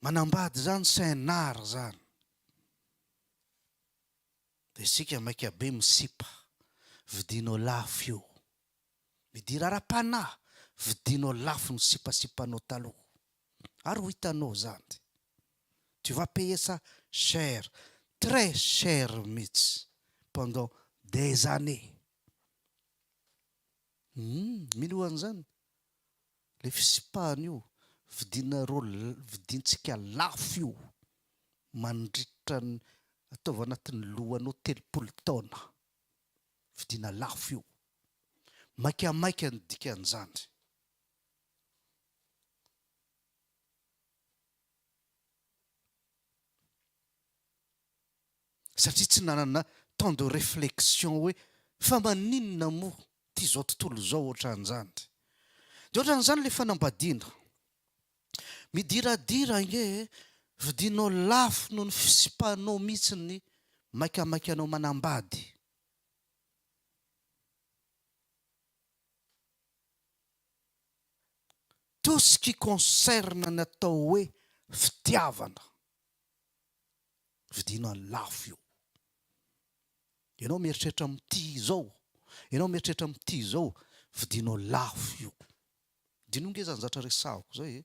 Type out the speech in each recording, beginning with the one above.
manambady zany sainara zany. Dia isika maika be misipa, vidinao lafo io. Midira ara-panahy, vidinao lafo ny sipasipanao taloha. Ary ho hitanao zany. Tu vas payer ça cher, très cher mihitsy, pendant des années. Milo an'izany. Le fisipahana io, vidintsika lafo io, mandritra ataova anatin'ny lohanao 3 taona. Vidina lafo io. Maika ny dikan'izany. Satria tsy nanana temps de réflexion hoe fa maninona moa ty zao tontolo zao ohatran'izany. Dia ohatran'izany ilay fanambadiana. Midiradira nge, vidinao lafo noho ny fisipahanao mihitsy ny maikamaikanao manambady. Tout ce qui concerne ny atao hoe fitiavana, vidinao lafo io. Ianao mieritreritra amin'ity zao, ianao mieritreritra amin'ity zao, vidinao lafo io. Dino nge zany zatra resahako zay.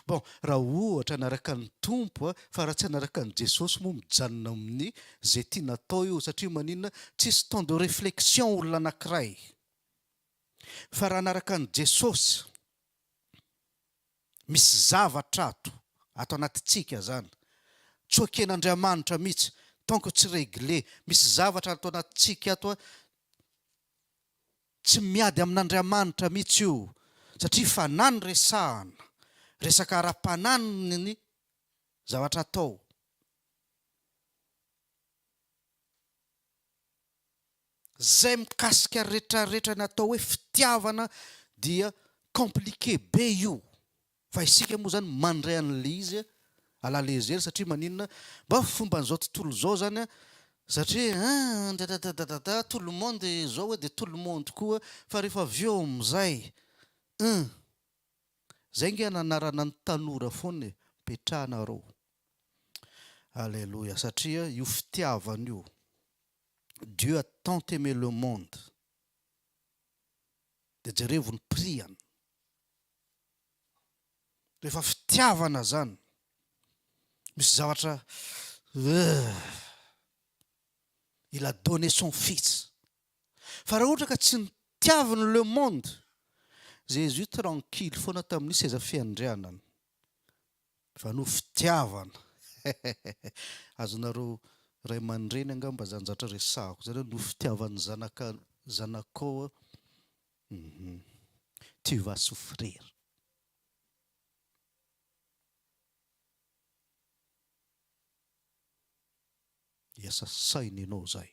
Bon, raha ohatra anaraka ny tompo, fa raha tsy anaraka ny Jesosy moa mijanona amin'ny zay tia natao io, satria maninona tsisy temps de réflexion olona anankiray. Fa raha anaraka ny Jesosy, misy zavatra ato anatintsika zany. Tsy hoken'Andriamanitra mihitsy, tant que tsy réglé, misy zavatra ato anatintsika ato, tsy miady amin'Andriamanitra mihitsy io. Satria fanany resahana, resaka ara-panany ny zavatra atao. Zay mikasika rehetrarehetra natao hoe fitiavana dia compliqué be io. Fa isika moa zany mandray an'le izy alalezery, satria maninona mba fomban'izao tontolo zao zany, satria tout le monde zao dia tout le monde koa, fa rehefa avy eo amin'izay zay nge nanarana ny tanora foana petrahanareo. Alléluia. Satria io fitiavana io, Dieu a tant aimé le monde, dia jereo ny priany. Rehefa fitiavana zany, misy zavatra il a donné son fils. Fa raha ohatra ka tsy nitiavana le monde, Jésus tranquille foana tamin'ny seza fiandrianana. Fa no fitiavana. Azonareo ray aman-dreny angamba zany zatra resahako zany, no fitiavan'ny zanakao, tu vas souffrir. Iasa saina ianao zay.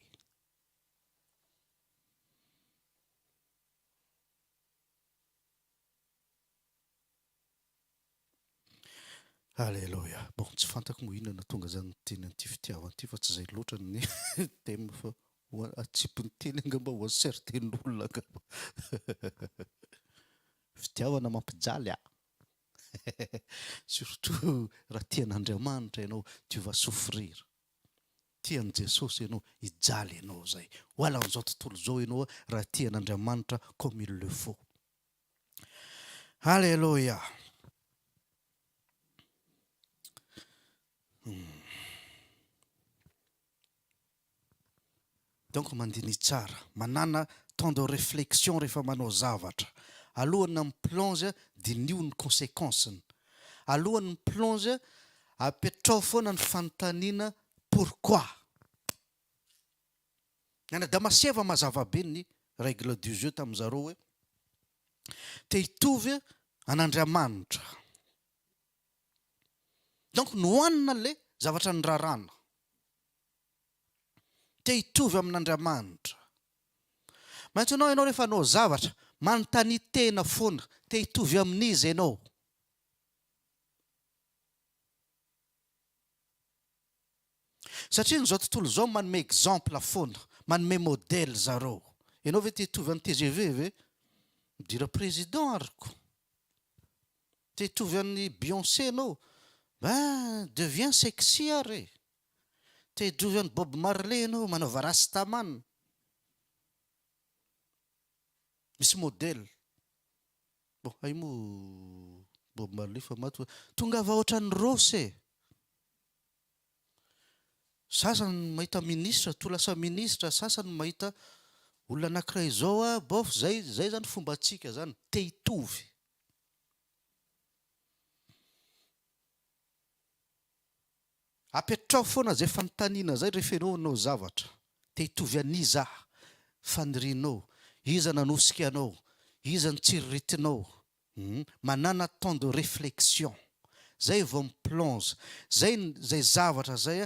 Alléluia. Bon, tsy fantako moa inona tonga zany teny an'ity fitiavana ity, fa tsy zay loatra ny tema, fa atsipony teny angamba ho certain olona angamba. Fitiavana mampijaly surtout raha tian'Andriamanitra ianao, tu vas souffrir. Tian'i Jesosy ianao, hijaly ianao zay. Hoala amin'izao tontolo zao ianao raha tian'Andriamanitra comme il le faut. Alléluia. Donc mandini tsara, manana temps de réflexion rehefa manao zavatra. Alohany miplonge dinio ny conséquenceny. Alohany miplonge apetrao foana ny fanontaniana pourquoi. Nana Damaseva mazava be ny règle du jeu tamin'izareo hoe te hitovy an'Andriamanitra. Donc nohanina le zavatra ny rarana. Te hitovy amin'Andriamanitra. Maitso ianao rehefa anao zavatra, manontany tena foana, te hitovy amin'izy ianao. Satria n'izao tontolo zao manome exemple foana, manome modèle zareo. Ianao ve te hitovy amin'ny TGV ve? Midira président ariko. Te hitovy amin'ny Beyoncé ianao? Devient sexy ary. Te hidiovy an'i Bob Marley ianao manaova rastaman. Misy modèle. Bon, ay moa Bob Marley fa maty tonga va ohatran'ny Ross e. Sasany mahita ministra to lasa ministra, sasany mahita olona anankiray izao a bof zay zany fomba atsika zany te hitovy. Apetrao foana zay fanontaniana zay rehefa anao zavatra. Te hitovy aniza fanirianao, iza nanosika anao, iza nitsiriritinao. Manana temps de réflexion. Zay vao miplonge. Zay zavatra zay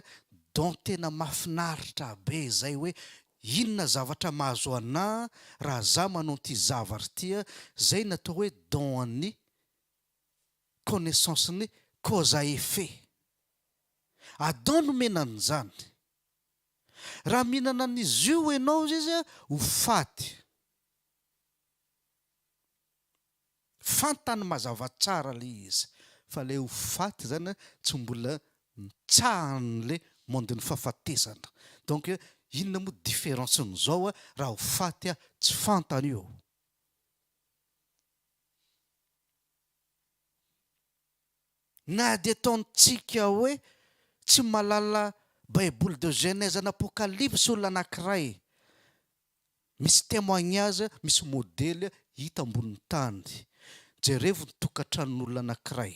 don tena mahafinaritra be zay hoe inona zavatra mahazo anahy raha za manao ty zavatra ty. Zay natao hoe don any connaissance ny cause à effet. Adam no menan'izany. Raha mihinana an'izy io ianao izy ho faty. Fantany mazava tsara le izy. Fa le ho faty zany tsy mbola mitsahan'le monde ny fahafatesana. Donc inona moa différence n'izao raha ho faty tsy fantany io. Na dia ataontsika hoe tsy malala Baiboly de Genèse an'Apocalypse olona anankiray. Misy témoignage, misy modèle hita ambonin'ny tany. Jereo ny tokantranon'olona anankiray.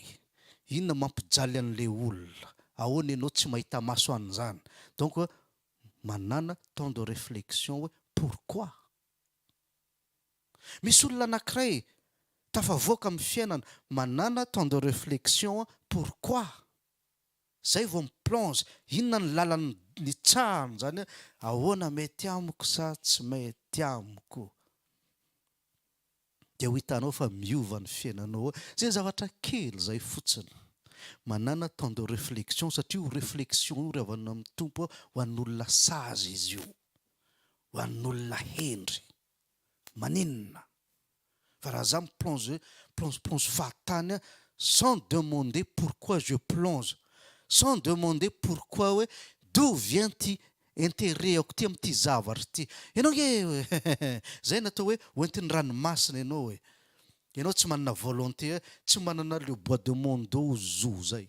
Inona mampijaly an'le olona? Ahoana ianao tsy mahita maso an'izany? Donc manana temps de réflexion hoe pourquoi? Misy olona anankiray tafavoaka amin'ny fiainana, manana temps de réflexion pourquoi? Zay vao miplonge. Inona ny lalany ny tsahany zany? Ahoana mety amiko sa tsy mety amiko? Dia ho hitanao fa miova ny fiainanao. Zay zavatra kely zay fotsiny. Manana temps de réflexion satria io réflexion io raha avy amin'ny tompo ho an'olona sazy izy io. Ho an'olona hendry. Maninona? Fa raha za miplonge fahatany sans demander pourquoi je plonge. Sans demander pourquoi hoe d'où vient ty intérêt-ako ty amin'ity zavatra ty. Ianao nge zay natao hoe hoentin'ny ranomasina ianao hoe. Ianao tsy manana volonté, tsy manana le bois de monde au zoo zay.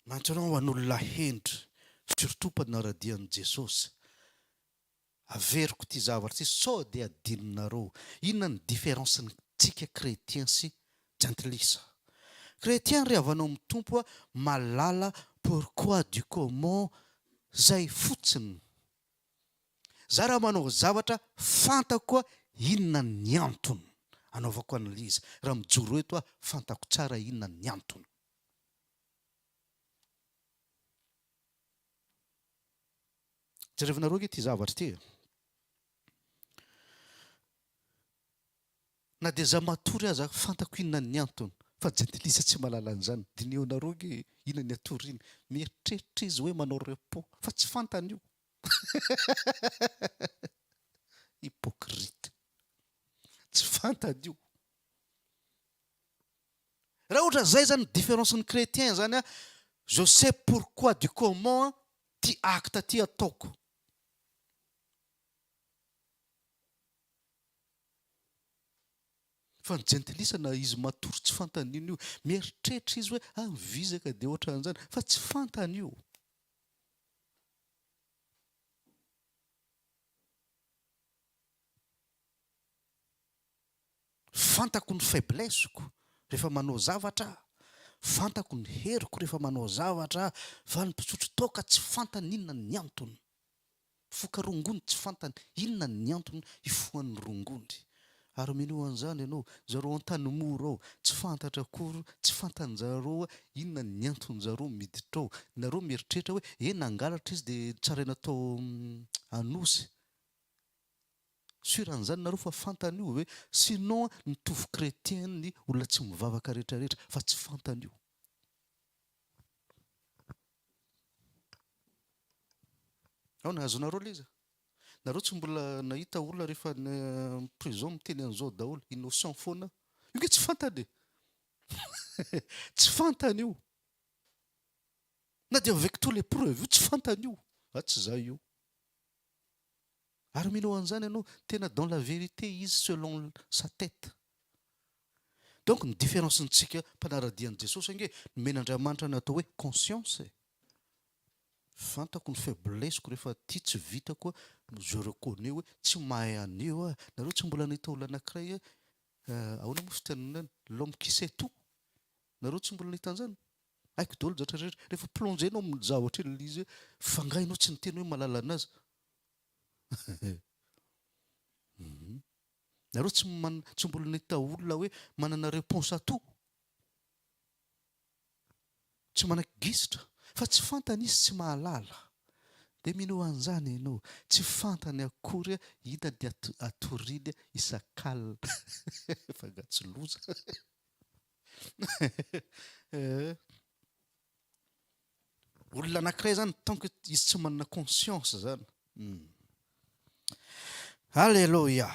Mantsy anao ho an'olona hendry. Surtout mpanaradian'i Jesosy. Averiko ty zavatra ty sao dia adininareo. Inona ny différence ny tsika chrétien sy jantilisa? Chrétien ry avanao amin'ny tompo malala pourquoi du comment zay fotsiny. Za raha manao zavatra fantako inona ny antony anaovako an'ilay. Raha mijoro eto fantako tsara inona ny antony. Jerevinareo ty zavatra ty. Na dia za matory aza fantako inona ny antony. Fa jantilisa tsy malala an'izany. Dinihonareo ge inona ny atoriany. Mieritreritra izy hoe manao repos. Fa tsy fantany io. Hypocrite. Tsy fantany io. Raha ohatra zay zany différence ny chrétien zany je sais pourquoi du comment ty acte ty ataoko. Fa ny jantilisa na izy matory tsy fantany io. Mieritreritra izy hoe mivizaka dia ohatran'izany. Fa tsy fantany io. Fantako ny faiblesseko rehefa manao zavatra. Fantako ny heriko rehefa manao zavatra. Fa ny mpisotro toaka tsy fantany inona ny antony. Foka rongony tsy fantany inona ny antony ifoan'ny rongony. Ary mino an'izany ianao, zareo an-tanimora ao, tsy fantatra akory, tsy fantanjareo inona ny antonjareo miditra ao. Nareo mieritreritra hoe nangalatra izy dia tsara natao anosy. Suran'izany nareo fa fantany io hoe sinon nitovy chrétien ny olona tsy mivavaka rehetrarehetra fa tsy fantany io. Ao nazonareo liza. nareo tsy mbola nahita olona rehefa ny prison miteny an'izao daholo innocent foana io ke tsy fantany tsy fantany io na dia avec tous les preuves io tsy fantany io tsy zay io ary mila ho an'izany ianao tena dans la vérité izy selon sa tête donc ny différence ntsika mpanaradian'i Jesosy ange nomen'Andriamanitra ny atao hoe conscience fantako ny faiblesseko rehefa ty tsy vitako je reconnais hoe tsy mahay anio nareo tsy mbola nahita olona anankiray ahoana moa fitenenana l'homme qui sait tout nareo tsy mbola nahita an'izany haiko daholo zatrarehetra rehefa plongenao amin'ny zavatra eny izy fangainao tsy niteny hoe malala anazy nareo tsy mbola nahita olona hoe manana réponse à tout tsy manakigisitra fa tsy fantany izy tsy mahalala dia mino an'izany ianao tsy fantany akory hita dia atoriany isan-kalina fa gatsy loza olona anankiray zany tant que izy tsy manana conscience zany Alléluia